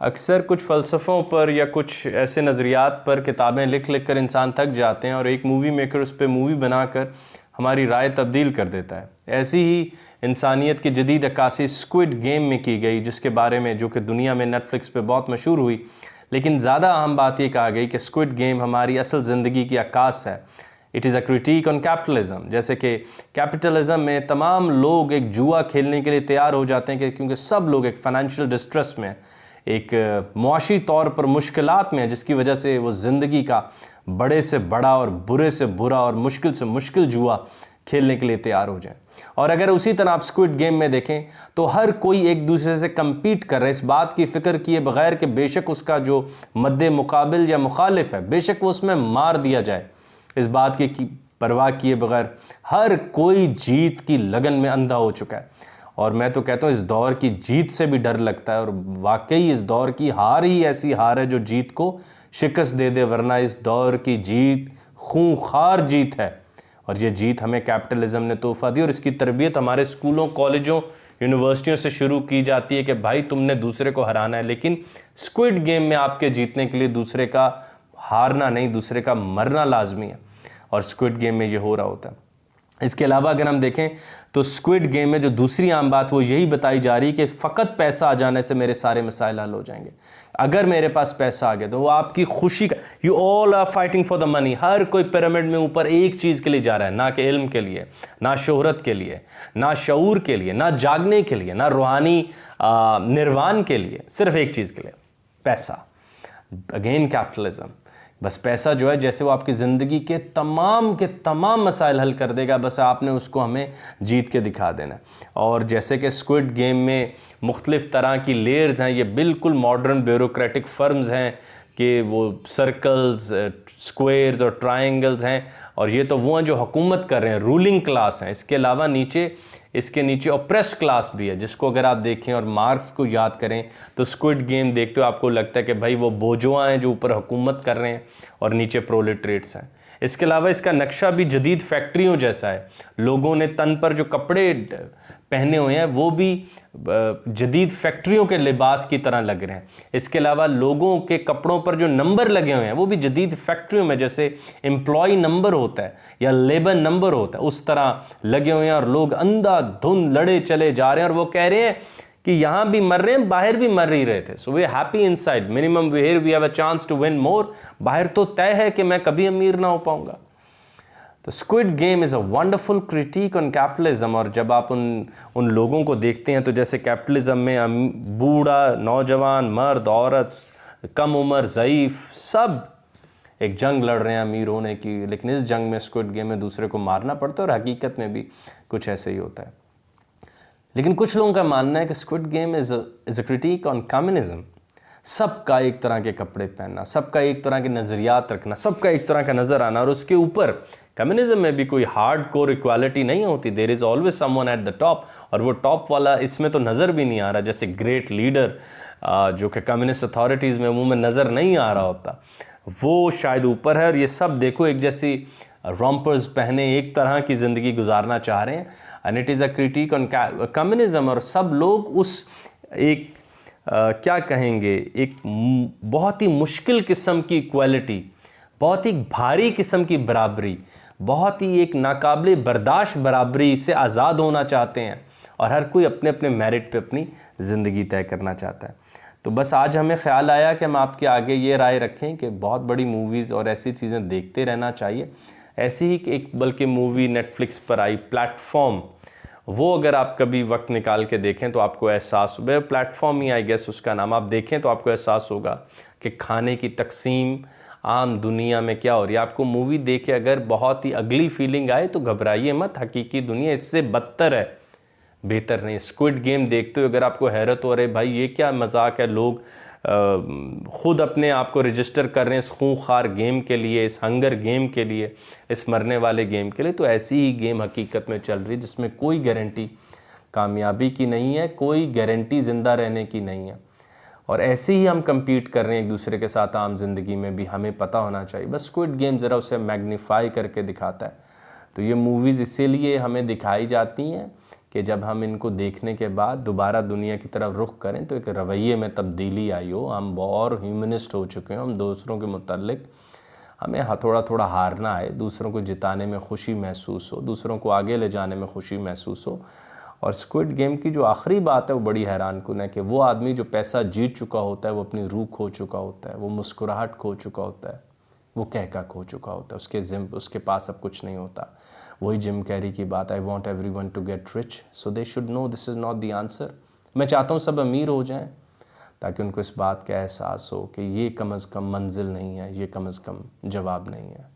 अक्सर कुछ फ़लसफ़ों पर या कुछ ऐसे नज़रियात पर किताबें लिख लिख कर इंसान थक जाते हैं और एक मूवी मेकर उस पर मूवी बनाकर हमारी राय तब्दील कर देता है। ऐसी ही इंसानियत की जदीद अक्कासी स्क्विड गेम में की गई, जिसके बारे में जो कि दुनिया में नेटफ्लिक्स पे बहुत मशहूर हुई। लेकिन ज़्यादा अहम बात ये कहा गई कि स्क्विड गेम हमारी असल ज़िंदगी की अक्कास है। It is a critic on capitalism. जैसे कि कैपिटलिज्म में तमाम लोग एक जुआ खेलने के लिए तैयार हो जाते हैं क्योंकि सब लोग एक फ़ाइनेंशियल डिस्ट्रेस में, एक मुआशी तौर पर मुश्किलात में है, जिसकी वजह से वो ज़िंदगी का बड़े से बड़ा और बुरे से बुरा और मुश्किल से मुश्किल जुआ खेलने के लिए तैयार हो जाएं। और अगर उसी तरह आप स्क्विड गेम में देखें तो हर कोई एक दूसरे से compete कर रहा है, इस बात की फ़िक्र किए बगैर कि बेशक उसका जो मद्दे मुकाबिल या मुखालिफ है बेशक वो उसमें मार दिया जाए, इस बात की परवाह किए बगैर हर कोई जीत की लगन में अंधा हो चुका है। और मैं तो कहता हूँ इस दौर की जीत से भी डर लगता है, और वाकई इस दौर की हार ही ऐसी हार है जो जीत को शिकस्त दे दे, वरना इस दौर की जीत खूंखार जीत है। और ये जीत हमें कैपिटलिज्म ने तोहफा दी, और इसकी तरबियत हमारे स्कूलों, कॉलेजों, यूनिवर्सिटियों से शुरू की जाती है कि भाई तुमने दूसरे को हराना है। लेकिन स्क्विड गेम में आपके जीतने के लिए दूसरे का हारना नहीं, दूसरे का मरना लाजमी है, और स्क्विड गेम में ये हो रहा होता है। इसके अलावा अगर हम देखें तो स्क्विड गेम में जो दूसरी आम बात वो यही बताई जा रही है कि फ़कत पैसा आ जाने से मेरे सारे मसाइल हल हो जाएंगे। अगर मेरे पास पैसा आ गया तो वो आपकी खुशी का, you all are fighting for the money. हर कोई पिरामिड में ऊपर एक चीज़ के लिए जा रहा है, ना कि इल्म के लिए, ना शोहरत के लिए, ना शऊर के लिए, ना जागने के लिए, ना रूहानी निर्वाण के लिए, सिर्फ एक चीज़ के लिए, पैसा। Again capitalism. बस पैसा जो है जैसे वो आपकी ज़िंदगी के तमाम मसाइल हल कर देगा, बस आपने उसको हमें जीत के दिखा देना है। और जैसे कि स्क्विड गेम में मुख्तलिफ़ तरह की लेयर्स हैं, ये बिल्कुल मॉडर्न ब्यूरोक्रेटिक फर्म्स हैं कि वो सर्कल्स, स्क्वेयर्स और ट्रायंगल्स हैं, और ये तो वो हैं जो हुकूमत कर रहे हैं, रूलिंग क्लास हैं। इसके अलावा इसके नीचे ऑप्रेस्ड क्लास भी है, जिसको अगर आप देखें और मार्क्स को याद करें तो स्क्विड गेम देखते हो आपको लगता है कि भाई वो बोजोआ हैं जो ऊपर हुकूमत कर रहे हैं और नीचे प्रोलेटरेट्स हैं। इसके अलावा इसका नक्शा भी जदीद फैक्ट्रियों जैसा है। लोगों ने तन पर जो कपड़े पहने हुए हैं वो भी जदीद फैक्ट्रियों के लिबास की तरह लग रहे हैं। इसके अलावा लोगों के कपड़ों पर जो नंबर लगे हुए हैं वो भी जदीद फैक्ट्रियों में, जैसे एम्प्लॉय नंबर होता है या लेबर नंबर होता है, उस तरह लगे हुए हैं। और लोग अंधाधुंध लड़े चले जा रहे हैं, और वो कह रहे हैं कि यहाँ भी मर रहे हैं, बाहर भी मर ही रहे थे। So we happy inside, minimum we have a chance to win more. बाहर तो तय है कि मैं कभी अमीर ना हो पाऊंगा। तो squid game is a wonderful critic on capitalism. और जब आप उन लोगों को देखते हैं तो जैसे कैपिटलिज्म में बूढ़ा, नौजवान, मर्द, औरत, कम उम्र, ज़ईफ़, सब एक जंग लड़ रहे हैं अमीर होने की। लेकिन इस जंग में, स्क्विड गेम में, दूसरे को मारना पड़ता है, और हकीकत में भी कुछ ऐसे ही होता है। लेकिन कुछ लोगों का मानना है कि squid game is a critic on communism. सबका एक तरह के कपड़े पहनना, सबका एक तरह के नज़रियात रखना, सबका एक तरह का नज़र आना, और उसके ऊपर कम्युनिज्म में भी कोई हार्ड कोर इक्वालिटी नहीं होती। There is always someone at the top, और वो टॉप वाला इसमें तो नज़र भी नहीं आ रहा। जैसे ग्रेट लीडर जो कि कम्युनिस्ट अथॉरिटीज़ में मुँह में नज़र नहीं आ रहा होता, वो शायद ऊपर है। और ये सब देखो एक जैसी रॉम्पर्स पहने एक तरह की ज़िंदगी गुजारना चाह रहे हैं, and it is a critic on communism. और सब लोग उस एक क्या कहेंगे, एक बहुत ही मुश्किल किस्म की इक्वालिटी, बहुत ही भारी किस्म की बराबरी, बहुत ही एक नाकाबिले बर्दाश्त बराबरी से आज़ाद होना चाहते हैं, और हर कोई अपने अपने मेरिट पे अपनी ज़िंदगी तय करना चाहता है। तो बस आज हमें ख़्याल आया कि हम आपके आगे ये राय रखें कि बहुत बड़ी मूवीज़ और ऐसी चीज़ें देखते रहना चाहिए। ऐसी ही एक बल्कि मूवी नेटफ्लिक्स पर आई प्लेटफॉर्म, वो अगर आप कभी वक्त निकाल के देखें तो आपको एहसास, वह प्लेटफॉर्म ही आई गेस उसका नाम, आप देखें तो आपको एहसास होगा कि खाने की तकसीम आम दुनिया में क्या हो रही है। आपको मूवी देख के अगर बहुत ही अगली फीलिंग आए तो घबराइए मत, हकीकी दुनिया इससे बदतर है, बेहतर नहीं। स्क्विड गेम देखते हुए अगर आपको हैरत हो रही भाई ये क्या मजाक है, लोग ख़ुद अपने आप को रजिस्टर कर रहे हैं इस खूंखार गेम के लिए, इस हंगर गेम के लिए, इस मरने वाले गेम के लिए, तो ऐसी ही गेम हकीकत में चल रही है जिसमें कोई गारंटी कामयाबी की नहीं है, कोई गारंटी ज़िंदा रहने की नहीं है। और ऐसे ही हम compete कर रहे हैं एक दूसरे के साथ आम ज़िंदगी में भी, हमें पता होना चाहिए। बस स्क्विड गेम ज़रा उसे मैग्नीफाई करके दिखाता है। तो ये मूवीज़ इसीलिए हमें दिखाई जाती हैं कि जब हम इनको देखने के बाद दोबारा दुनिया की तरफ रुख करें तो एक रवैये में तब्दीली आई हो। हम और ह्यूमनिस्ट हो चुके हैं, हम दूसरों के मुतालिक हमें थोड़ा थोड़ा हारना है, दूसरों को जिताने में खुशी महसूस हो, दूसरों को आगे ले जाने में खुशी महसूस हो। और स्क्विड गेम की जो आखिरी बात है वो बड़ी हैरानकुन है कि वो आदमी जो पैसा जीत चुका होता है वो अपनी रूह खो चुका होता है, वो मुस्कुराहट खो चुका होता है, वो कहका खो चुका होता है, उसके पास अब कुछ नहीं होता। वही जिम कैरी की बात, I want everyone to get rich so they should know this is not the answer. मैं चाहता हूँ सब अमीर हो जाएं ताकि उनको इस बात का एहसास हो कि ये कम अज़ कम मंजिल नहीं है, ये कम अज़ कम जवाब नहीं है।